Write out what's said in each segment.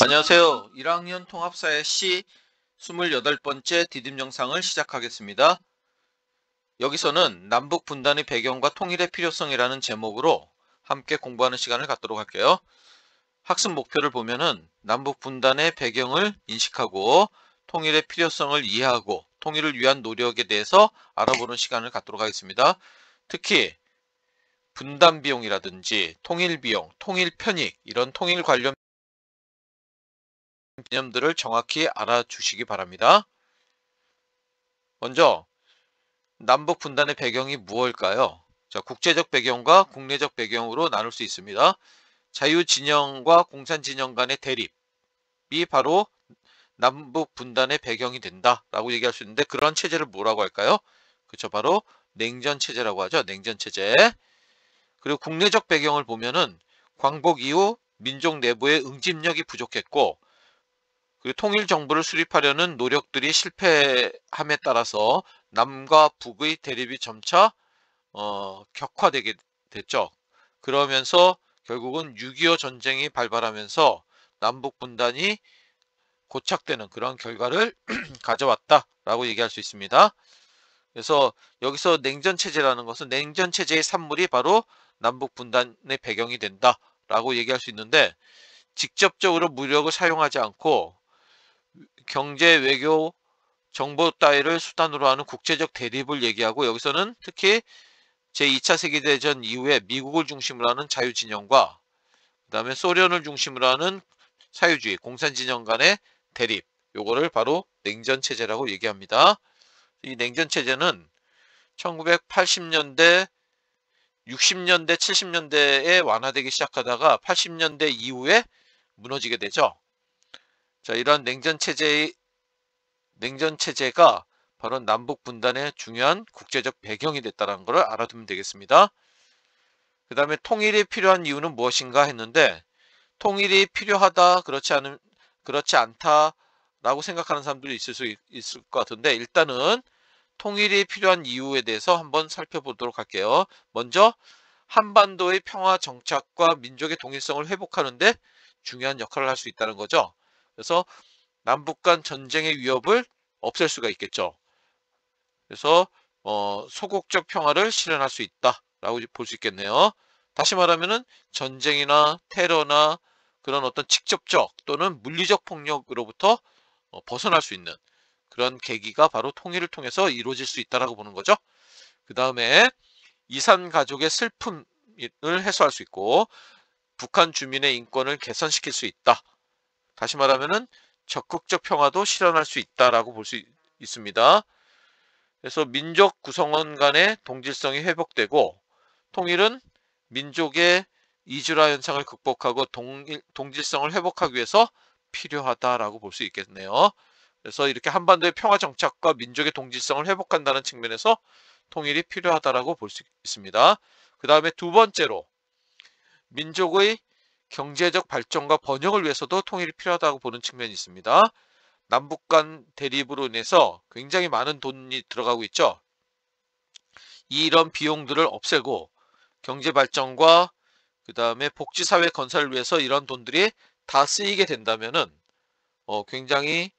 안녕하세요. 1학년 통합사회 C 28번째 디딤 영상을 시작하겠습니다. 여기서는 남북 분단의 배경과 통일의 필요성이라는 제목으로 함께 공부하는 시간을 갖도록 할게요. 학습 목표를 보면은 남북 분단의 배경을 인식하고 통일의 필요성을 이해하고 통일을 위한 노력에 대해서 알아보는 시간을 갖도록 하겠습니다. 특히 분단 비용이라든지 통일 비용, 통일 편익, 이런 통일 관련 개념들을 정확히 알아주시기 바랍니다. 먼저 남북 분단의 배경이 무엇일까요? 자, 국제적 배경과 국내적 배경으로 나눌 수 있습니다. 자유진영과 공산진영 간의 대립이 바로 남북 분단의 배경이 된다라고 얘기할 수 있는데, 그런 체제를 뭐라고 할까요? 그렇죠, 바로 냉전 체제라고 하죠. 냉전 체제. 그리고 국내적 배경을 보면은 광복 이후 민족 내부의 응집력이 부족했고, 그리고 통일 정부를 수립하려는 노력들이 실패함에 따라서 남과 북의 대립이 점차 격화되게 됐죠. 그러면서 결국은 6.25 전쟁이 발발하면서 남북 분단이 고착되는 그런 결과를 가져왔다라고 얘기할 수 있습니다. 그래서 여기서 냉전 체제라는 것은 냉전 체제의 산물이 바로 남북 분단의 배경이 된다라고 얘기할 수 있는데, 직접적으로 무력을 사용하지 않고 경제, 외교, 정보 따위를 수단으로 하는 국제적 대립을 얘기하고, 여기서는 특히 제2차 세계대전 이후에 미국을 중심으로 하는 자유진영과 그 다음에 소련을 중심으로 하는 사유주의, 공산진영 간의 대립, 요거를 바로 냉전체제라고 얘기합니다. 이 냉전체제는 1980년대, 60년대, 70년대에 완화되기 시작하다가 80년대 이후에 무너지게 되죠. 자, 이런 냉전체제가 바로 남북 분단의 중요한 국제적 배경이 됐다는 것을 알아두면 되겠습니다. 그 다음에 통일이 필요한 이유는 무엇인가 했는데, 통일이 필요하다, 그렇지 않다라고 생각하는 사람들이 있을 것 같은데, 일단은 통일이 필요한 이유에 대해서 한번 살펴보도록 할게요. 먼저 한반도의 평화 정착과 민족의 동일성을 회복하는데 중요한 역할을 할 수 있다는 거죠. 그래서 남북 간 전쟁의 위협을 없앨 수가 있겠죠. 그래서 소국적 평화를 실현할 수 있다라고 볼 수 있겠네요. 다시 말하면은 전쟁이나 테러나 그런 어떤 직접적 또는 물리적 폭력으로부터 벗어날 수 있는 그런 계기가 바로 통일을 통해서 이루어질 수 있다라고 보는 거죠. 그 다음에 이산 가족의 슬픔을 해소할 수 있고, 북한 주민의 인권을 개선시킬 수 있다. 다시 말하면은 적극적 평화도 실현할 수 있다라고 볼 수 있습니다. 그래서 민족 구성원 간의 동질성이 회복되고, 통일은 민족의 이주라 현상을 극복하고 동질성을 회복하기 위해서 필요하다라고 볼 수 있겠네요. 그래서 이렇게 한반도의 평화 정착과 민족의 동질성을 회복한다는 측면에서 통일이 필요하다라고 볼 수 있습니다. 그 다음에 두 번째로 민족의 경제적 발전과 번영을 위해서도 통일이 필요하다고 보는 측면이 있습니다. 남북 간 대립으로 인해서 굉장히 많은 돈이 들어가고 있죠. 이런 비용들을 없애고 경제 발전과 그 다음에 복지사회 건설을 위해서 이런 돈들이 다 쓰이게 된다면은 굉장히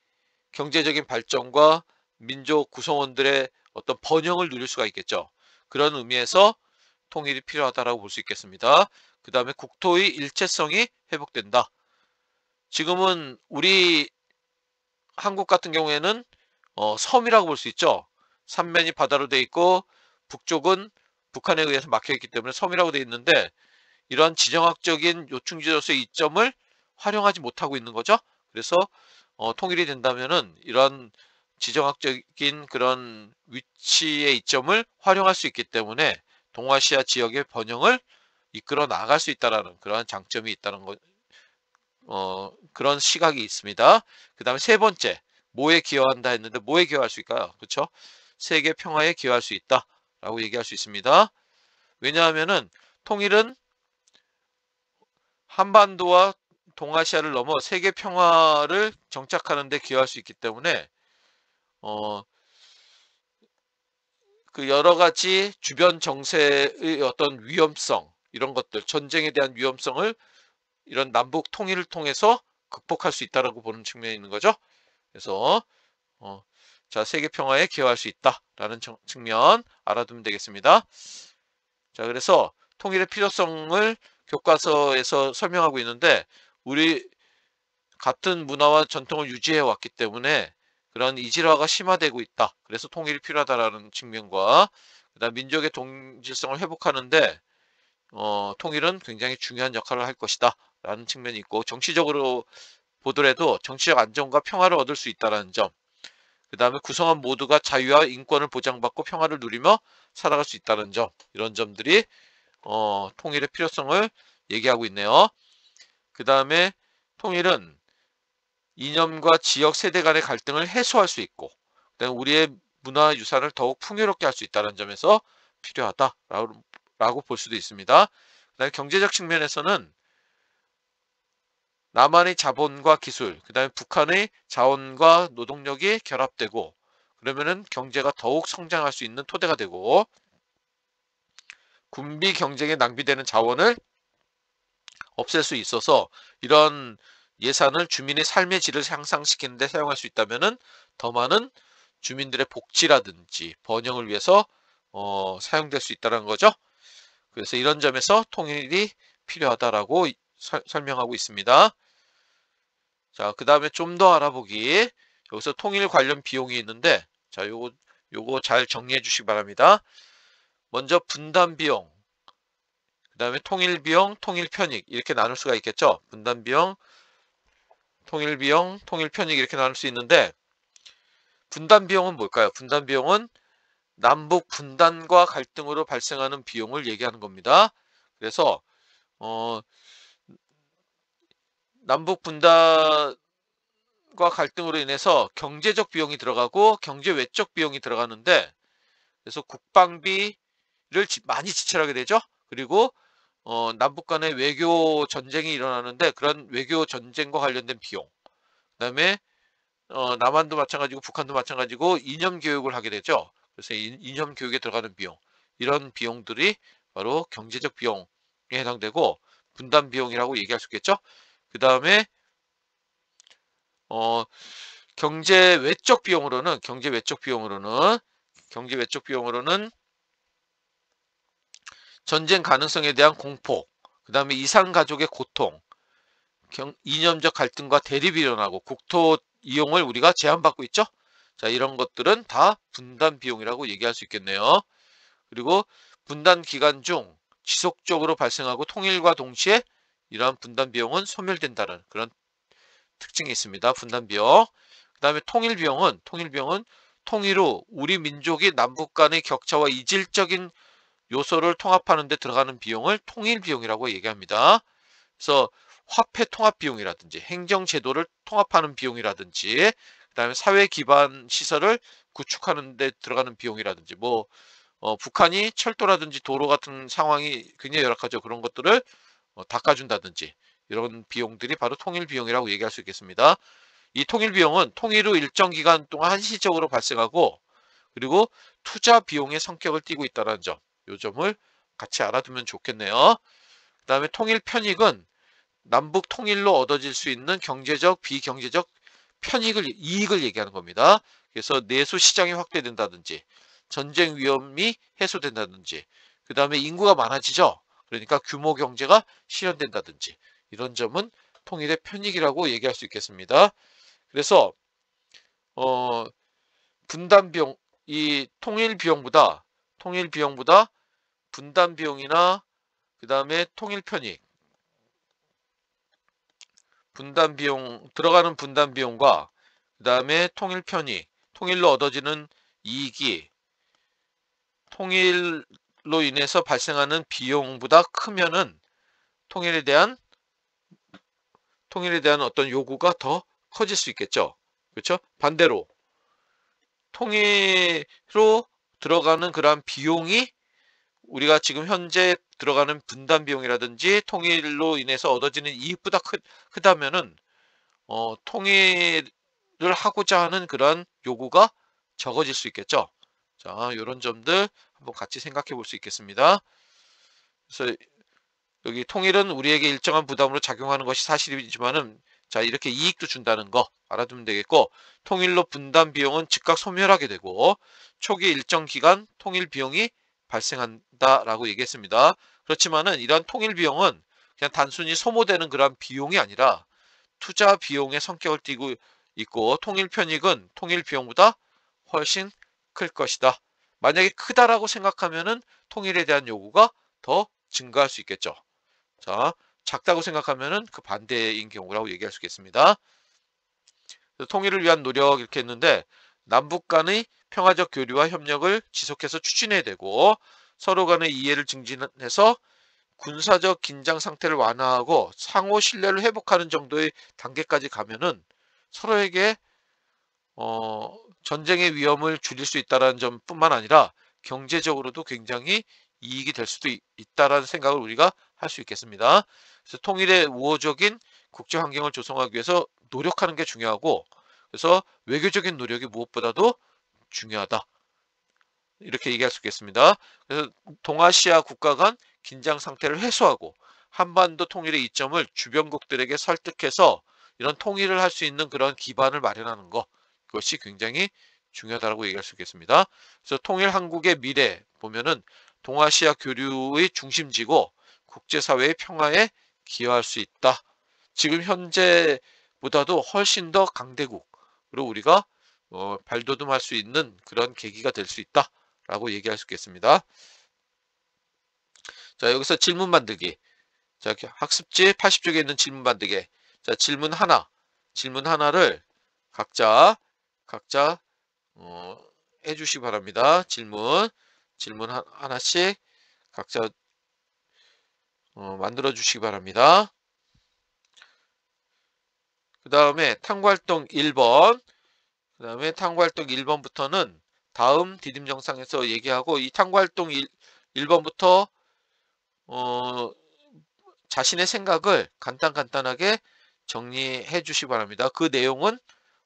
경제적인 발전과 민족 구성원들의 어떤 번영을 누릴 수가 있겠죠. 그런 의미에서 통일이 필요하다라고 볼 수 있겠습니다. 그 다음에 국토의 일체성이 회복된다. 지금은 우리 한국 같은 경우에는 섬이라고 볼 수 있죠. 삼면이 바다로 돼 있고 북쪽은 북한에 의해서 막혀 있기 때문에 섬이라고 돼 있는데, 이러한 지정학적인 요충지로서의 이점을 활용하지 못하고 있는 거죠. 그래서 통일이 된다면은 이런 지정학적인 그런 위치의 이점을 활용할 수 있기 때문에 동아시아 지역의 번영을 이끌어 나갈 수 있다라는 그러한 장점이 있다는 것, 그런 시각이 있습니다. 그 다음에 세 번째, 뭐에 기여한다 했는데 뭐에 기여할 수 있을까요? 그렇죠? 세계 평화에 기여할 수 있다라고 얘기할 수 있습니다. 왜냐하면은 통일은 한반도와 동아시아를 넘어 세계 평화를 정착하는 데 기여할 수 있기 때문에 어, 그 여러 가지 주변 정세의 어떤 위험성, 이런 것들, 전쟁에 대한 위험성을 이런 남북 통일을 통해서 극복할 수 있다라고 보는 측면이 있는 거죠. 그래서 자, 세계 평화에 기여할 수 있다라는 측면 알아두면 되겠습니다. 자, 그래서 통일의 필요성을 교과서에서 설명하고 있는데 우리 같은 문화와 전통을 유지해 왔기 때문에 그런 이질화가 심화되고 있다. 그래서 통일이 필요하다라는 측면과 그다음 민족의 동질성을 회복하는데 통일은 굉장히 중요한 역할을 할 것이다 라는 측면이 있고, 정치적으로 보더라도 정치적 안정과 평화를 얻을 수 있다는 점, 그 다음에 구성원 모두가 자유와 인권을 보장받고 평화를 누리며 살아갈 수 있다는 점, 이런 점들이 통일의 필요성을 얘기하고 있네요. 그 다음에 통일은 이념과 지역 세대 간의 갈등을 해소할 수 있고, 그다음에 우리의 문화 유산을 더욱 풍요롭게 할 수 있다는 점에서 필요하다라고 볼 수도 있습니다. 그다음에 경제적 측면에서는 남한의 자본과 기술, 그다음에 북한의 자원과 노동력이 결합되고 그러면은 경제가 더욱 성장할 수 있는 토대가 되고, 군비 경쟁에 낭비되는 자원을 없앨 수 있어서 이런 예산을 주민의 삶의 질을 향상시키는 데 사용할 수 있다면은 더 많은 주민들의 복지라든지 번영을 위해서 사용될 수 있다는 거죠. 그래서 이런 점에서 통일이 필요하다라고 설명하고 있습니다. 자, 그 다음에 좀 더 알아보기. 여기서 통일 관련 비용이 있는데, 자, 요거 잘 정리해 주시기 바랍니다. 먼저 분담 비용, 그 다음에 통일 비용, 통일 편익, 이렇게 나눌 수가 있겠죠. 분담 비용, 통일 비용, 통일 편익, 이렇게 나눌 수 있는데, 분담 비용은 뭘까요? 분담 비용은 남북 분단과 갈등으로 발생하는 비용을 얘기하는 겁니다. 그래서 남북 분단과 갈등으로 인해서 경제적 비용이 들어가고 경제 외적 비용이 들어가는데, 그래서 국방비를 많이 지출하게 되죠. 그리고 남북 간의 외교 전쟁이 일어나는데 그런 외교 전쟁과 관련된 비용, 그다음에 남한도 마찬가지고 북한도 마찬가지고 이념 교육을 하게 되죠. 그래서 이념 교육에 들어가는 비용, 이런 비용들이 바로 경제적 비용에 해당되고 분담 비용이라고 얘기할 수 있겠죠. 그 다음에 경제 외적 비용으로는 전쟁 가능성에 대한 공포, 그 다음에 이산 가족의 고통, 이념적 갈등과 대립이 일어나고 국토 이용을 우리가 제한받고 있죠. 자, 이런 것들은 다 분담 비용이라고 얘기할 수 있겠네요. 그리고 분단 기간 중 지속적으로 발생하고 통일과 동시에 이러한 분담 비용은 소멸된다는 그런 특징이 있습니다. 분담 비용. 그 다음에 통일 비용은 통일 후 우리 민족이 남북 간의 격차와 이질적인 요소를 통합하는 데 들어가는 비용을 통일 비용이라고 얘기합니다. 그래서 화폐 통합 비용이라든지 행정제도를 통합하는 비용이라든지 그다음에 사회 기반 시설을 구축하는 데 들어가는 비용이라든지, 북한이 철도라든지 도로 같은 상황이 굉장히 열악하죠. 그런 것들을 닦아준다든지 이런 비용들이 바로 통일 비용이라고 얘기할 수 있겠습니다. 이 통일 비용은 통일 후 일정 기간 동안 한시적으로 발생하고 그리고 투자 비용의 성격을 띠고 있다는 점, 이 점을 같이 알아두면 좋겠네요. 그 다음에 통일 편익은 남북 통일로 얻어질 수 있는 경제적, 비경제적 이익을 얘기하는 겁니다. 그래서 내수 시장이 확대된다든지, 전쟁 위험이 해소된다든지, 그 다음에 인구가 많아지죠. 그러니까 규모 경제가 실현된다든지, 이런 점은 통일의 편익이라고 얘기할 수 있겠습니다. 그래서 분담 비용, 이 통일 비용보다 분담 비용이나 그 다음에 통일 편익, 들어가는 분담 비용과 그 다음에 통일 편익, 통일로 얻어지는 이익이 통일로 인해서 발생하는 비용보다 크면은 통일에 대한 어떤 요구가 더 커질 수 있겠죠. 그렇죠? 반대로 통일로 들어가는 그러한 비용이 우리가 지금 현재 들어가는 분담 비용이라든지 통일로 인해서 얻어지는 이익보다 크다면은 통일을 하고자 하는 그런 요구가 적어질 수 있겠죠. 자, 이런 점들 한번 같이 생각해 볼 수 있겠습니다. 그래서 여기 통일은 우리에게 일정한 부담으로 작용하는 것이 사실이지만은 자, 이렇게 이익도 준다는 거 알아두면 되겠고, 통일로 분담 비용은 즉각 소멸하게 되고, 초기 일정 기간 통일 비용이 발생한다라고 얘기했습니다. 그렇지만은 이러한 통일 비용은 그냥 단순히 소모되는 그런 비용이 아니라 투자 비용의 성격을 띠고 있고, 통일 편익은 통일 비용보다 훨씬 클 것이다. 만약에 크다라고 생각하면은 통일에 대한 요구가 더 증가할 수 있겠죠. 자, 작다고 생각하면은 그 반대인 경우라고 얘기할 수 있겠습니다. 통일을 위한 노력 이렇게 했는데, 남북 간의 평화적 교류와 협력을 지속해서 추진해야 되고, 서로 간의 이해를 증진해서 군사적 긴장 상태를 완화하고 상호 신뢰를 회복하는 정도의 단계까지 가면은 서로에게 전쟁의 위험을 줄일 수 있다는 점뿐만 아니라 경제적으로도 굉장히 이익이 될 수도 있다라는 생각을 우리가 할 수 있겠습니다. 그래서 통일의 우호적인 국제 환경을 조성하기 위해서 노력하는 게 중요하고, 그래서 외교적인 노력이 무엇보다도 중요하다. 이렇게 얘기할 수 있겠습니다. 그래서 동아시아 국가 간 긴장 상태를 해소하고 한반도 통일의 이점을 주변국들에게 설득해서 이런 통일을 할 수 있는 그런 기반을 마련하는 것, 그것이 굉장히 중요하다고 얘기할 수 있겠습니다. 그래서 통일 한국의 미래 보면은 동아시아 교류의 중심지고 국제사회의 평화에 기여할 수 있다. 지금 현재보다도 훨씬 더 강대국으로 우리가 발돋움할 수 있는 그런 계기가 될 수 있다라고 얘기할 수 있겠습니다. 자, 여기서 질문 만들기. 자, 학습지 80쪽에 있는 질문 만들기. 자, 질문 하나를 각자 해주시기 바랍니다. 질문 하나씩 각자 만들어 주시기 바랍니다. 그 다음에 탐구활동 1번, 그 다음에 탐구활동 1번부터는 다음 디딤 영상에서 얘기하고, 이 탐구활동 1번부터 자신의 생각을 간단하게 정리해 주시기 바랍니다. 그 내용은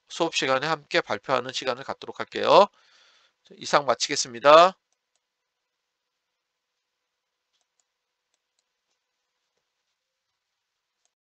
수업 시간에 함께 발표하는 시간을 갖도록 할게요. 이상 마치겠습니다.